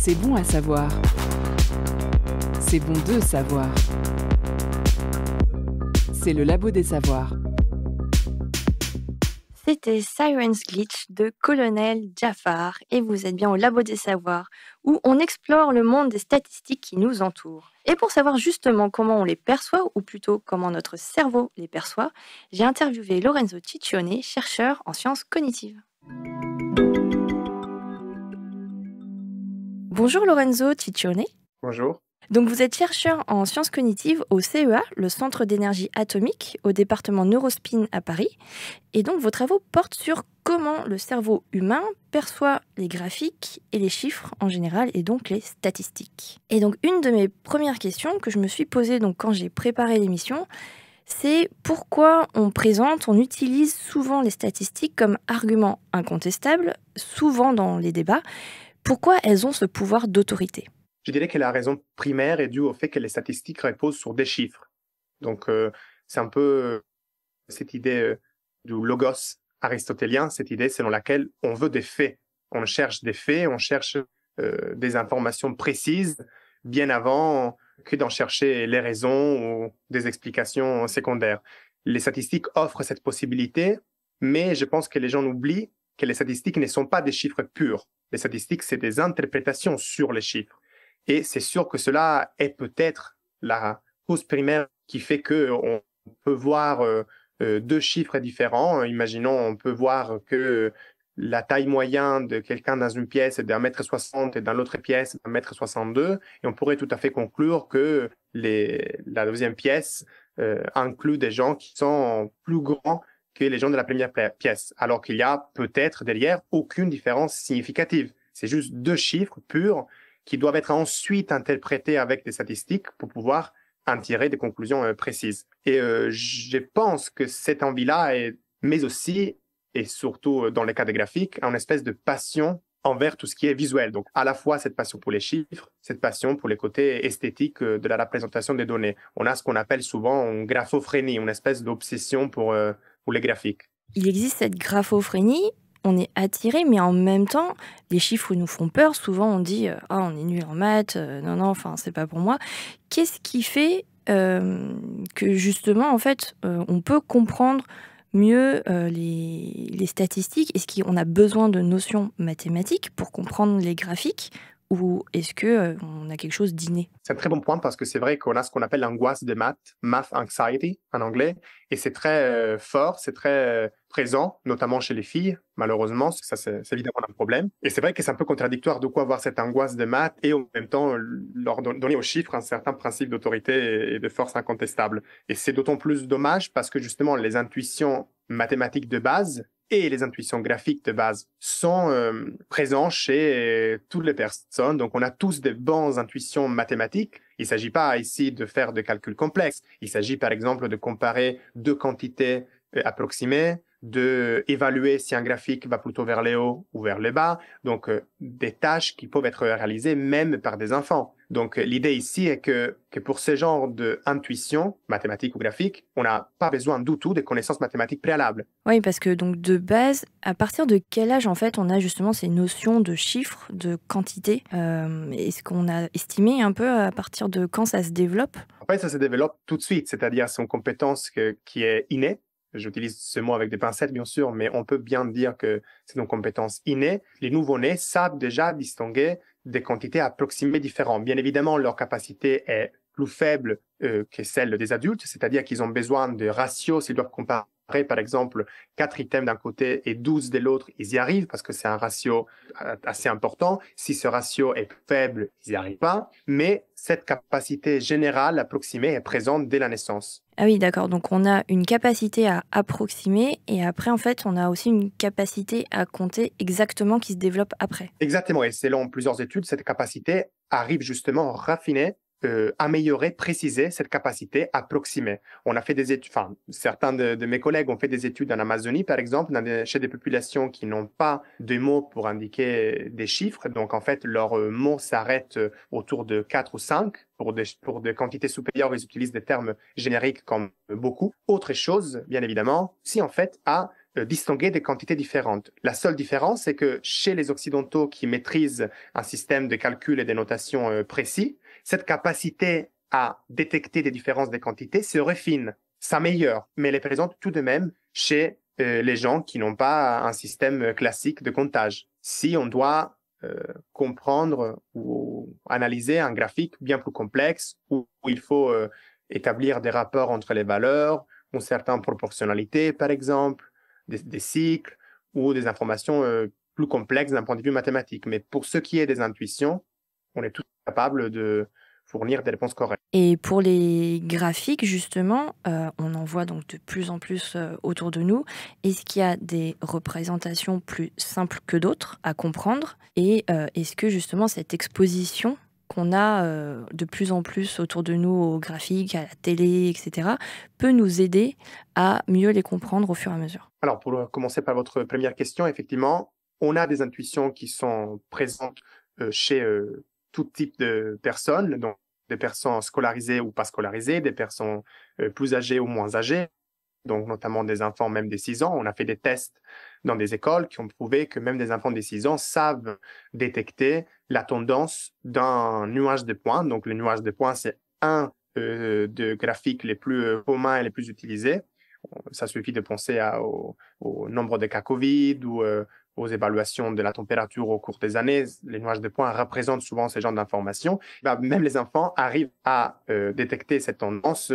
A: C'est bon à savoir. C'est bon de savoir. C'est le Labo des Savoirs.
B: C'était Sirens Glitch de Colonel Jafar et vous êtes bien au Labo des Savoirs où on explore le monde des statistiques qui nous entourent. Et pour savoir justement comment on les perçoit ou plutôt comment notre cerveau les perçoit, j'ai interviewé Lorenzo Ciccione, chercheur en sciences cognitives. Bonjour Lorenzo Ciccione.
F: Bonjour.
B: Donc vous êtes chercheur en sciences cognitives au CEA, le Centre d'énergie atomique, au département Neurospin à Paris. Et donc vos travaux portent sur comment le cerveau humain perçoit les graphiques et les chiffres en général, et donc les statistiques. Et donc une de mes premières questions que je me suis posée donc, quand j'ai préparé l'émission, c'est pourquoi on utilise souvent les statistiques comme argument incontestable, souvent dans les débats. Pourquoi elles ont ce pouvoir d'autorité ?
F: Je dirais que la raison primaire est due au fait que les statistiques reposent sur des chiffres. Donc, c'est un peu cette idée du logos aristotélien, cette idée selon laquelle on veut des faits. On cherche des faits, on cherche des informations précises bien avant que d'en chercher les raisons ou des explications secondaires. Les statistiques offrent cette possibilité, mais je pense que les gens oublient que les statistiques ne sont pas des chiffres purs. Les statistiques, c'est des interprétations sur les chiffres. Et c'est sûr que cela est peut-être la cause primaire qui fait qu'on peut voir deux chiffres différents. Imaginons, on peut voir que la taille moyenne de quelqu'un dans une pièce est d'1,60 m et dans l'autre pièce d'1,62 m. Et on pourrait tout à fait conclure que la deuxième pièce inclut des gens qui sont plus grands que les gens de la première pièce, alors qu'il y a peut-être derrière aucune différence significative. C'est juste deux chiffres purs qui doivent être ensuite interprétés avec des statistiques pour pouvoir en tirer des conclusions précises. Et je pense que cette envie-là, mais aussi, et surtout dans les cas des graphiques, une espèce de passion envers tout ce qui est visuel. Donc, à la fois cette passion pour les chiffres, cette passion pour les côtés esthétiques de la représentation des données. On a ce qu'on appelle souvent une graphophrénie, une espèce d'obsession pour les graphiques.
B: Il existe cette graphophrénie. On est attiré, mais en même temps, les chiffres nous font peur. Souvent, on dit « Ah, on est nul en maths, non, enfin, c'est pas pour moi ». Qu'est-ce qui fait que justement, en fait, on peut comprendre mieux les statistiques ? Est-ce qu'on a besoin de notions mathématiques pour comprendre les graphiques ? Ou est-ce qu'on a quelque chose d'inné ?
F: C'est un très bon point parce que c'est vrai qu'on a ce qu'on appelle l'angoisse des maths, math anxiety en anglais, et c'est très fort, c'est très présent, notamment chez les filles, malheureusement, ça c'est évidemment un problème. Et c'est vrai que c'est un peu contradictoire de quoi avoir cette angoisse des maths et en même temps leur donner aux chiffres un certain principe d'autorité et de force incontestable. Et c'est d'autant plus dommage parce que justement les intuitions mathématiques de base et les intuitions graphiques de base sont présents chez toutes les personnes. Donc, on a tous des bonnes intuitions mathématiques. Il ne s'agit pas ici de faire des calculs complexes. Il s'agit, par exemple, de comparer deux quantités approximées, d'évaluer si un graphique va plutôt vers le haut ou vers le bas. Donc, des tâches qui peuvent être réalisées même par des enfants. Donc, l'idée ici est que pour ce genre d'intuition, mathématique ou graphique, on n'a pas besoin du tout de connaissances mathématiques préalables.
B: Oui, parce que donc de base, à partir de quel âge, en fait, on a justement ces notions de chiffres, de quantité ? Est-ce qu'on a estimé un peu à partir de quand ça se développe ?
F: En fait, ça se développe tout de suite, c'est-à-dire c'est une compétence qui est innée. J'utilise ce mot avec des pincettes, bien sûr, mais on peut bien dire que c'est une compétence innée. Les nouveau-nés savent déjà distinguer des quantités approximées différentes. Bien évidemment, leur capacité est plus faible que celle des adultes, c'est-à-dire qu'ils ont besoin de ratios s'ils doivent comparer, par exemple, 4 items d'un côté et 12 de l'autre, ils y arrivent parce que c'est un ratio assez important. Si ce ratio est faible, ils n'y arrivent pas. Mais cette capacité générale approximée est présente dès la naissance.
B: Ah oui, d'accord. Donc, on a une capacité à approximer et après, en fait, on a aussi une capacité à compter exactement qui se développe après.
F: Exactement. Et selon plusieurs études, cette capacité arrive justement raffiner, améliorer, préciser cette capacité approximée. On a fait des études, enfin, certains de mes collègues ont fait des études en Amazonie, par exemple, chez des populations qui n'ont pas de mots pour indiquer des chiffres. Donc, en fait, leurs mots s'arrêtent autour de 4 ou 5. Pour des quantités supérieures, ils utilisent des termes génériques comme beaucoup. Autre chose, bien évidemment, si en fait, à distinguer des quantités différentes. La seule différence, c'est que chez les Occidentaux qui maîtrisent un système de calcul et de notation précis, cette capacité à détecter des différences des quantités se refine, s'améliore, mais elle est présente tout de même chez les gens qui n'ont pas un système classique de comptage. Si on doit comprendre ou analyser un graphique bien plus complexe où il faut établir des rapports entre les valeurs, ou certaines proportionnalités, par exemple, des cycles ou des informations plus complexes d'un point de vue mathématique. Mais pour ce qui est des intuitions, on est tous capables de fournir des réponses correctes.
B: Et pour les graphiques, justement, on en voit donc de plus en plus autour de nous. Est-ce qu'il y a des représentations plus simples que d'autres à comprendre? Et est-ce que justement cette exposition qu'on a de plus en plus autour de nous aux graphiques, à la télé, etc., peut nous aider à mieux les comprendre au fur et à mesure?
F: Alors, pour commencer par votre première question, effectivement, on a des intuitions qui sont présentes chez tout type de personnes, donc des personnes scolarisées ou pas scolarisées, des personnes plus âgées ou moins âgées, donc notamment des enfants même des 6 ans. On a fait des tests dans des écoles qui ont prouvé que même des enfants des 6 ans savent détecter la tendance d'un nuage de points. Donc le nuage de points, c'est un des graphiques les plus communs et les plus utilisés. Ça suffit de penser au nombre de cas Covid ou aux évaluations de la température au cours des années. Les nuages de points représentent souvent ce genre d'informations. Même les enfants arrivent à détecter cette tendance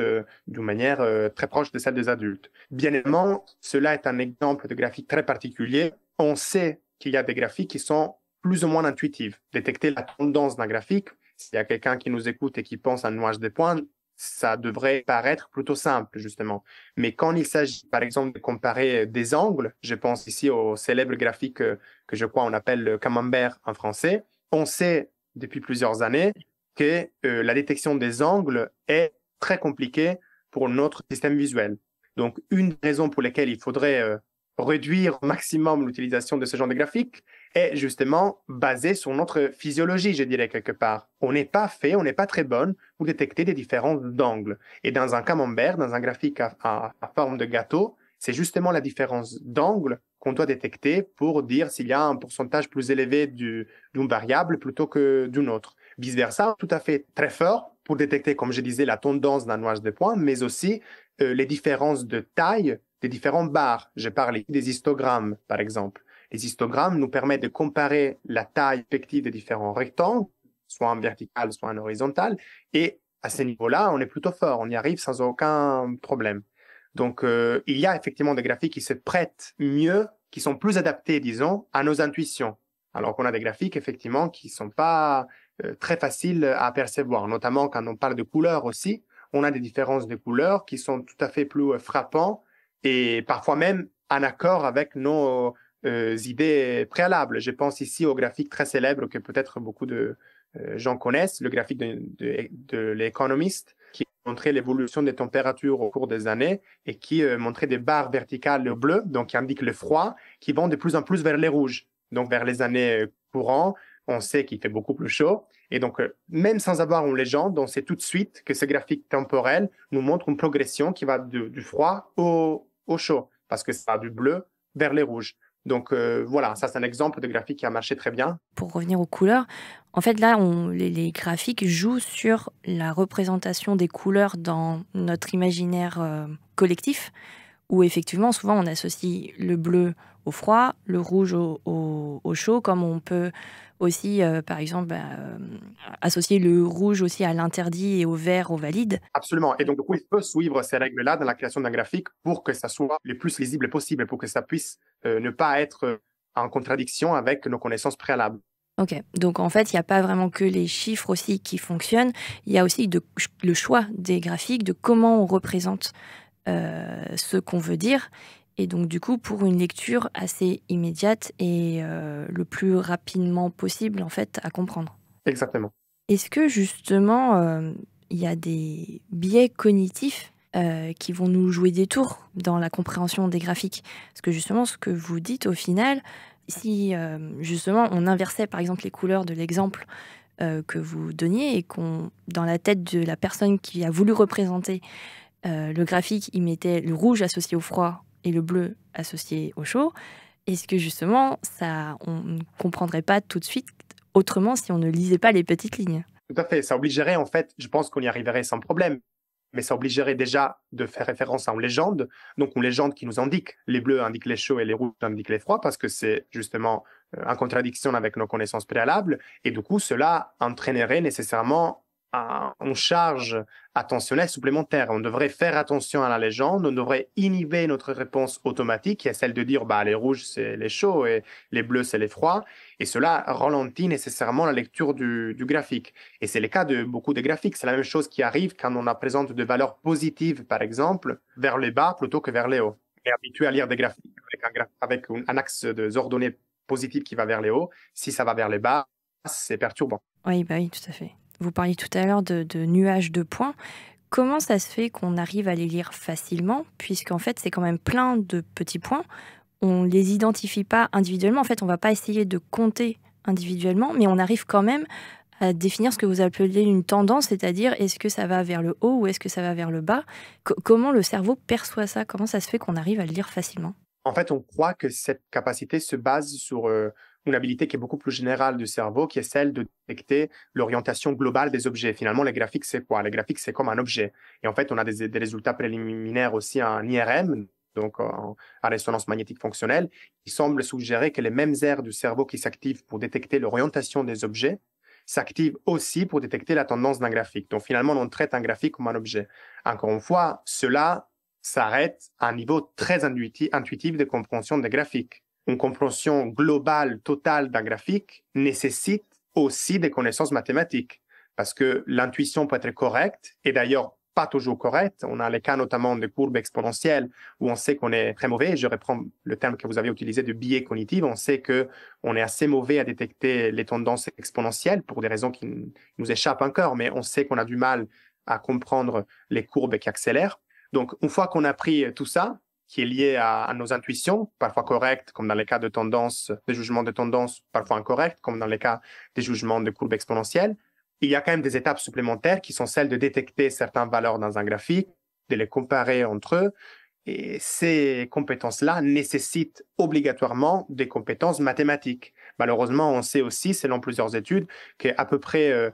F: d'une manière très proche de celle des adultes. Bien évidemment, cela est un exemple de graphique très particulier. On sait qu'il y a des graphiques qui sont plus ou moins intuitifs. Détecter la tendance d'un graphique, s'il y a quelqu'un qui nous écoute et qui pense à un nuage de points, ça devrait paraître plutôt simple, justement. Mais quand il s'agit, par exemple, de comparer des angles, je pense ici au célèbre graphique que je crois on appelle le camembert en français, on sait depuis plusieurs années que la détection des angles est très compliquée pour notre système visuel. Donc, une raison pour laquelle il faudrait réduire au maximum l'utilisation de ce genre de graphique est justement basée sur notre physiologie, je dirais quelque part. On n'est pas très bonne pour détecter des différences d'angles. Et dans un camembert, dans un graphique à forme de gâteau, c'est justement la différence d'angle qu'on doit détecter pour dire s'il y a un pourcentage plus élevé d'une variable plutôt que d'une autre. Vice-versa, tout à fait très fort pour détecter, comme je disais, la tendance d'un nuage de points, mais aussi les différences de taille des différentes barres. Je parle des histogrammes, par exemple. Les histogrammes nous permettent de comparer la taille effective des différents rectangles, soit en vertical, soit en horizontal. Et à ce niveau-là, on est plutôt fort. On y arrive sans aucun problème. Donc, il y a effectivement des graphiques qui se prêtent mieux, qui sont plus adaptés, disons, à nos intuitions. Alors qu'on a des graphiques, effectivement, qui ne sont pas très faciles à percevoir, notamment quand on parle de couleurs aussi. On a des différences de couleurs qui sont tout à fait plus frappantes et parfois même en accord avec nos idées préalables. Je pense ici au graphique très célèbre que peut-être beaucoup de gens connaissent, le graphique de l'Economist, qui montrait l'évolution des températures au cours des années et qui montrait des barres verticales bleues, donc qui indiquent le froid, qui vont de plus en plus vers les rouges. Donc vers les années courantes, on sait qu'il fait beaucoup plus chaud. Et donc, même sans avoir une légende, on sait tout de suite que ce graphique temporel nous montre une progression qui va du froid au chaud, parce que ça va du bleu vers les rouges. Donc voilà, ça c'est un exemple de graphique qui a marché très bien.
B: Pour revenir aux couleurs, en fait là, les graphiques jouent sur la représentation des couleurs dans notre imaginaire collectif, où effectivement, souvent on associe le bleu au froid, le rouge au chaud, comme on peut aussi, par exemple, associer le rouge aussi à l'interdit et au vert au valide.
F: Absolument. Et donc, du coup, il faut suivre ces règles-là dans la création d'un graphique pour que ça soit le plus lisible possible, pour que ça puisse ne pas être en contradiction avec nos connaissances préalables.
B: Ok, donc en fait, il n'y a pas vraiment que les chiffres aussi qui fonctionnent, il y a aussi le choix des graphiques, de comment on représente ce qu'on veut dire. Et donc, du coup, pour une lecture assez immédiate et le plus rapidement possible, en fait, à comprendre.
F: Exactement.
B: Est-ce que, justement, il y a des biais cognitifs qui vont nous jouer des tours dans la compréhension des graphiques? Parce que, justement, ce que vous dites, au final, si, justement, on inversait, par exemple, les couleurs de l'exemple que vous donniez et qu'on, dans la tête de la personne qui a voulu représenter le graphique, il mettait le rouge associé au froid et le bleu associé au chaud, est-ce que justement, on ne comprendrait pas tout de suite autrement si on ne lisait pas les petites lignes?
F: Tout à fait. Ça obligerait, en fait, je pense qu'on y arriverait sans problème. Mais ça obligerait déjà de faire référence à une légende. Donc, une légende qui nous indique les bleus indiquent les chauds et les rouges indiquent les froids, parce que c'est justement en contradiction avec nos connaissances préalables. Et du coup, cela entraînerait nécessairement une charge attentionnelle supplémentaire. On devrait faire attention à la légende, on devrait inhiber notre réponse automatique, qui est celle de dire les rouges, c'est les chauds et les bleus, c'est les froids. Et cela ralentit nécessairement la lecture du graphique. Et c'est le cas de beaucoup de graphiques. C'est la même chose qui arrive quand on présente de valeurs positives, par exemple, vers le bas plutôt que vers le haut. On est habitué à lire des graphiques avec un axe de ordonnées positif qui va vers le haut. Si ça va vers le bas, c'est perturbant.
B: Oui, oui, tout à fait. Vous parliez tout à l'heure de nuages de points. Comment ça se fait qu'on arrive à les lire facilement, puisqu'en fait, c'est quand même plein de petits points. On ne les identifie pas individuellement. En fait, on ne va pas essayer de compter individuellement, mais on arrive quand même à définir ce que vous appelez une tendance, c'est-à-dire est-ce que ça va vers le haut ou est-ce que ça va vers le bas. Comment le cerveau perçoit ça? Comment ça se fait qu'on arrive à le lire facilement?
F: En fait, on croit que cette capacité se base sur une habilité qui est beaucoup plus générale du cerveau, qui est celle de détecter l'orientation globale des objets. Finalement, les graphiques, c'est quoi? Les graphiques, c'est comme un objet. Et en fait, on a des résultats préliminaires aussi en IRM, donc en résonance magnétique fonctionnelle, qui semblent suggérer que les mêmes aires du cerveau qui s'activent pour détecter l'orientation des objets s'activent aussi pour détecter la tendance d'un graphique. Donc finalement, on traite un graphique comme un objet. Encore une fois, cela s'arrête à un niveau très intuitif de compréhension des graphiques. Une compréhension globale, totale d'un graphique nécessite aussi des connaissances mathématiques, parce que l'intuition peut être correcte, et d'ailleurs pas toujours correcte. On a les cas notamment de courbes exponentielles où on sait qu'on est très mauvais. Je reprends le terme que vous avez utilisé de biais cognitif. On sait qu'on est assez mauvais à détecter les tendances exponentielles pour des raisons qui nous échappent encore, mais on sait qu'on a du mal à comprendre les courbes qui accélèrent. Donc, une fois qu'on a pris tout ça, qui est lié à nos intuitions, parfois correctes, comme dans les cas de tendance, des jugements de tendance, parfois incorrects, comme dans les cas des jugements de courbes exponentielles, il y a quand même des étapes supplémentaires qui sont celles de détecter certaines valeurs dans un graphique, de les comparer entre eux. Et ces compétences-là nécessitent obligatoirement des compétences mathématiques. Malheureusement, on sait aussi, selon plusieurs études, qu'à peu près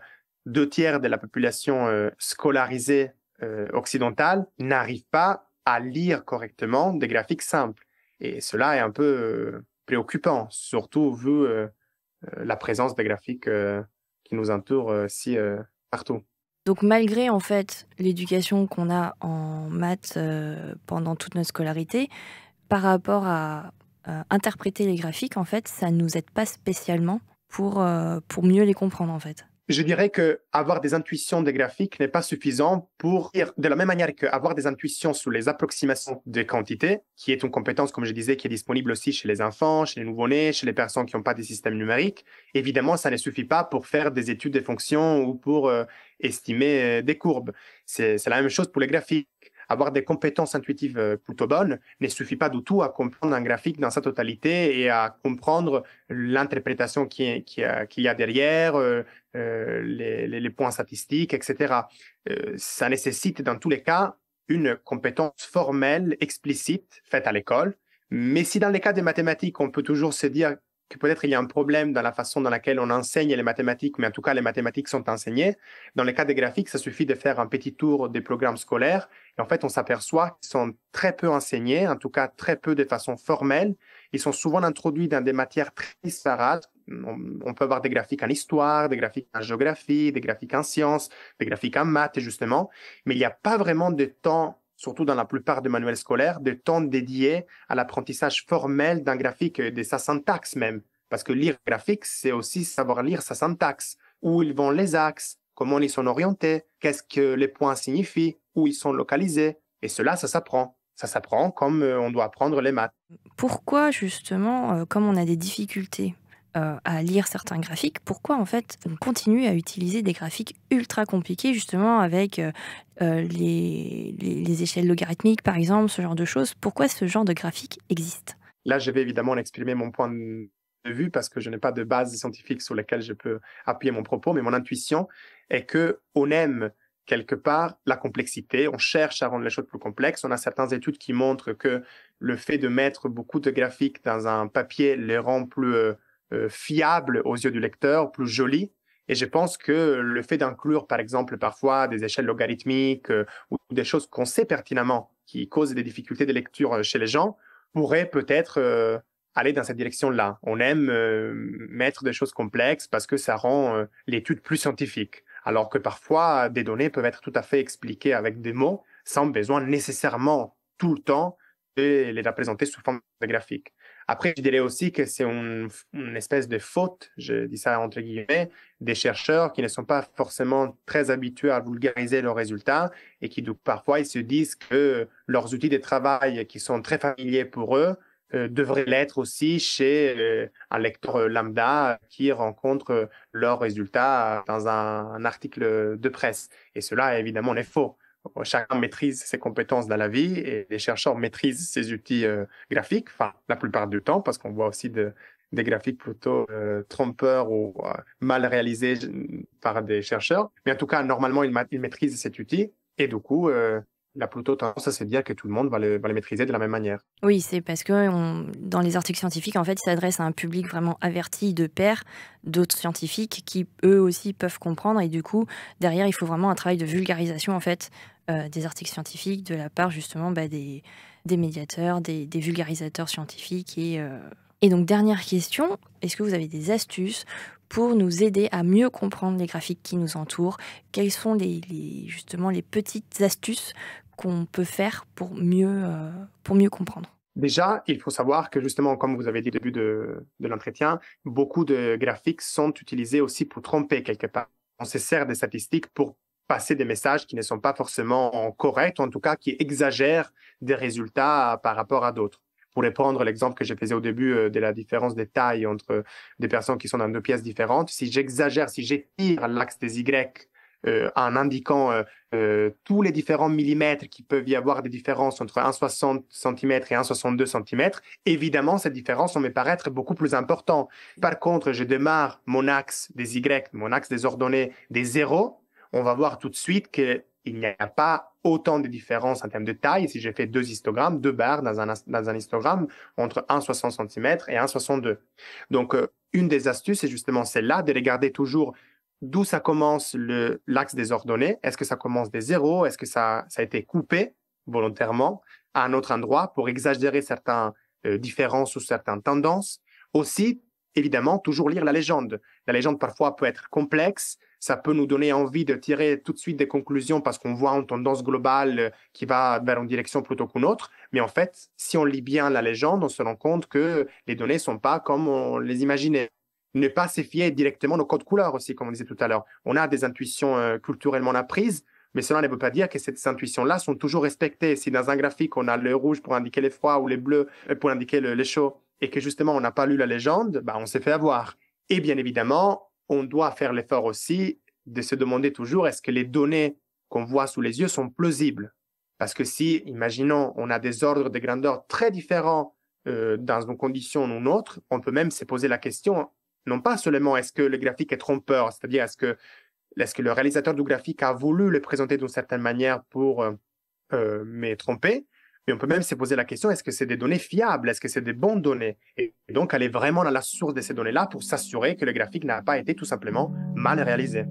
F: 2/3 de la population scolarisée occidentale n'arrive pas à lire correctement des graphiques simples. Et cela est un peu préoccupant, surtout vu la présence des graphiques qui nous entourent partout.
B: Donc malgré en fait l'éducation qu'on a en maths pendant toute notre scolarité, par rapport à interpréter les graphiques, en fait, ça ne nous aide pas spécialement pour mieux les comprendre en fait.
F: Je dirais qu'avoir des intuitions des graphiques n'est pas suffisant pour dire, de la même manière qu'avoir des intuitions sur les approximations des quantités, qui est une compétence, comme je disais, qui est disponible aussi chez les enfants, chez les nouveau-nés, chez les personnes qui n'ont pas de système numérique. Évidemment, ça ne suffit pas pour faire des études des fonctions ou pour estimer des courbes. C'est la même chose pour les graphiques. Avoir des compétences intuitives plutôt bonnes ne suffit pas du tout à comprendre un graphique dans sa totalité et à comprendre l'interprétation qu'il y a derrière, les points statistiques, etc. Ça nécessite dans tous les cas une compétence formelle, explicite, faite à l'école. Mais si dans les cas des mathématiques, on peut toujours se dire que peut-être il y a un problème dans la façon dans laquelle on enseigne les mathématiques, mais en tout cas, les mathématiques sont enseignées. Dans les cas des graphiques, ça suffit de faire un petit tour des programmes scolaires. Et en fait, on s'aperçoit qu'ils sont très peu enseignés, en tout cas très peu de façon formelle. Ils sont souvent introduits dans des matières très disparates. On peut avoir des graphiques en histoire, des graphiques en géographie, des graphiques en sciences, des graphiques en maths, justement. Mais il n'y a pas vraiment de temps, surtout dans la plupart des manuels scolaires, de temps dédié à l'apprentissage formel d'un graphique, de sa syntaxe même. Parce que lire graphique, c'est aussi savoir lire sa syntaxe. Où ils vont les axes, comment ils sont orientés, qu'est-ce que les points signifient, où ils sont localisés. Et cela, ça s'apprend. Ça s'apprend comme on doit apprendre les maths.
B: Pourquoi, justement, comme on a des difficultés à lire certains graphiques, pourquoi en fait on continue à utiliser des graphiques ultra compliqués justement avec les échelles logarithmiques par exemple, ce genre de choses? Pourquoi ce genre de graphique existe?
F: Là, je vais évidemment exprimer mon point de vue parce que je n'ai pas de base scientifique sur laquelle je peux appuyer mon propos, mais mon intuition est qu'on aime quelque part la complexité. On cherche à rendre les choses plus complexes. On a certaines études qui montrent que le fait de mettre beaucoup de graphiques dans un papier les rend plus fiables aux yeux du lecteur, plus jolis. Et je pense que le fait d'inclure, par exemple, parfois des échelles logarithmiques ou des choses qu'on sait pertinemment qui causent des difficultés de lecture chez les gens pourrait peut-être aller dans cette direction-là. On aime mettre des choses complexes parce que ça rend l'étude plus scientifique. Alors que parfois, des données peuvent être tout à fait expliquées avec des mots sans besoin nécessairement tout le temps de les représenter sous forme de graphique. Après, je dirais aussi que c'est une espèce de faute, je dis ça entre guillemets, des chercheurs qui ne sont pas forcément très habitués à vulgariser leurs résultats et qui, parfois, ils se disent que leurs outils de travail qui sont très familiers pour eux devraient l'être aussi chez un lecteur lambda qui rencontre leurs résultats dans un article de presse. Et cela, évidemment, est faux. Chacun maîtrise ses compétences dans la vie et les chercheurs maîtrisent ces outils graphiques, enfin, la plupart du temps, parce qu'on voit aussi des graphiques plutôt trompeurs ou mal réalisés par des chercheurs. Mais en tout cas, normalement, ils maîtrisent cet outil et du coup, la plutôt tendance à se dire que tout le monde va le maîtriser de la même manière.
B: Oui, c'est parce que dans les articles scientifiques, en fait, ils s'adressent à un public vraiment averti de pairs, d'autres scientifiques qui, eux aussi, peuvent comprendre. Et du coup, derrière, il faut vraiment un travail de vulgarisation, en fait, des articles scientifiques de la part, justement, des médiateurs, des vulgarisateurs scientifiques. Et donc, dernière question, est-ce que vous avez des astuces pour nous aider à mieux comprendre les graphiques qui nous entourent? Quelles sont justement les petites astuces qu'on peut faire pour mieux comprendre?
F: Déjà, il faut savoir que justement, comme vous avez dit au début de l'entretien, beaucoup de graphiques sont utilisés aussi pour tromper quelque part. On se sert des statistiques pour passer des messages qui ne sont pas forcément corrects, ou en tout cas qui exagèrent des résultats par rapport à d'autres. Pour reprendre l'exemple que je faisais au début de la différence de taille entre des personnes qui sont dans deux pièces différentes, si j'exagère, si j'étire l'axe des Y en indiquant tous les différents millimètres qui peuvent y avoir des différences entre 1,60 cm et 1,62 cm, évidemment, cette différence va me paraître beaucoup plus importante. Par contre, je démarre mon axe des Y, mon axe des ordonnées des zéros, on va voir tout de suite qu'il n'y a pas autant de différences en termes de taille. Si j'ai fait deux histogrammes, deux barres dans un histogramme entre 1,60 cm et 1,62. Donc, une des astuces, c'est justement celle-là, de regarder toujours d'où ça commence l'axe des ordonnées. Est-ce que ça commence des zéros? Est-ce que ça a été coupé volontairement à un autre endroit pour exagérer certaines différences ou certaines tendances? Aussi, évidemment, toujours lire la légende. La légende, parfois, peut être complexe. Ça peut nous donner envie de tirer tout de suite des conclusions parce qu'on voit une tendance globale qui va vers une direction plutôt qu'une autre. Mais en fait, si on lit bien la légende, on se rend compte que les données ne sont pas comme on les imaginait. Ne pas se fier directement aux codes couleurs aussi, comme on disait tout à l'heure. On a des intuitions culturellement apprises, mais cela ne veut pas dire que ces intuitions-là sont toujours respectées. Si dans un graphique, on a le rouge pour indiquer les froids ou les bleus pour indiquer les chauds, et que justement, on n'a pas lu la légende, on s'est fait avoir. Et bien évidemment, on doit faire l'effort aussi de se demander toujours est-ce que les données qu'on voit sous les yeux sont plausibles? Parce que si, imaginons, on a des ordres de grandeur très différents dans une condition ou une autre, on peut même se poser la question, non pas seulement est-ce que le graphique est trompeur, c'est-à-dire est-ce que le réalisateur du graphique a voulu le présenter d'une certaine manière pour me tromper, mais on peut même se poser la question, est-ce que c'est des données fiables? Est-ce que c'est des bonnes données? Et donc, aller vraiment dans la source de ces données-là pour s'assurer que le graphique n'a pas été tout simplement mal réalisé.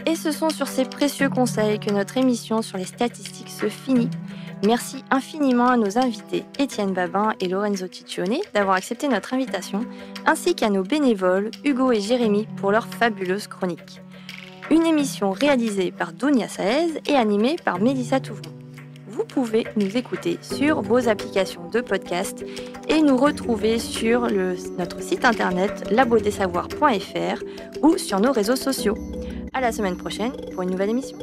B: Et ce sont sur ces précieux conseils que notre émission sur les statistiques se finit. Merci infiniment à nos invités Étienne Babin et Lorenzo Ciccione d'avoir accepté notre invitation, ainsi qu'à nos bénévoles Hugo et Jérémy pour leur fabuleuse chronique. Une émission réalisée par Dounia Saez et animée par Mélissa Touvron. Vous pouvez nous écouter sur vos applications de podcast et nous retrouver sur notre site internet labeaudesavoirs.fr ou sur nos réseaux sociaux. À la semaine prochaine pour une nouvelle émission.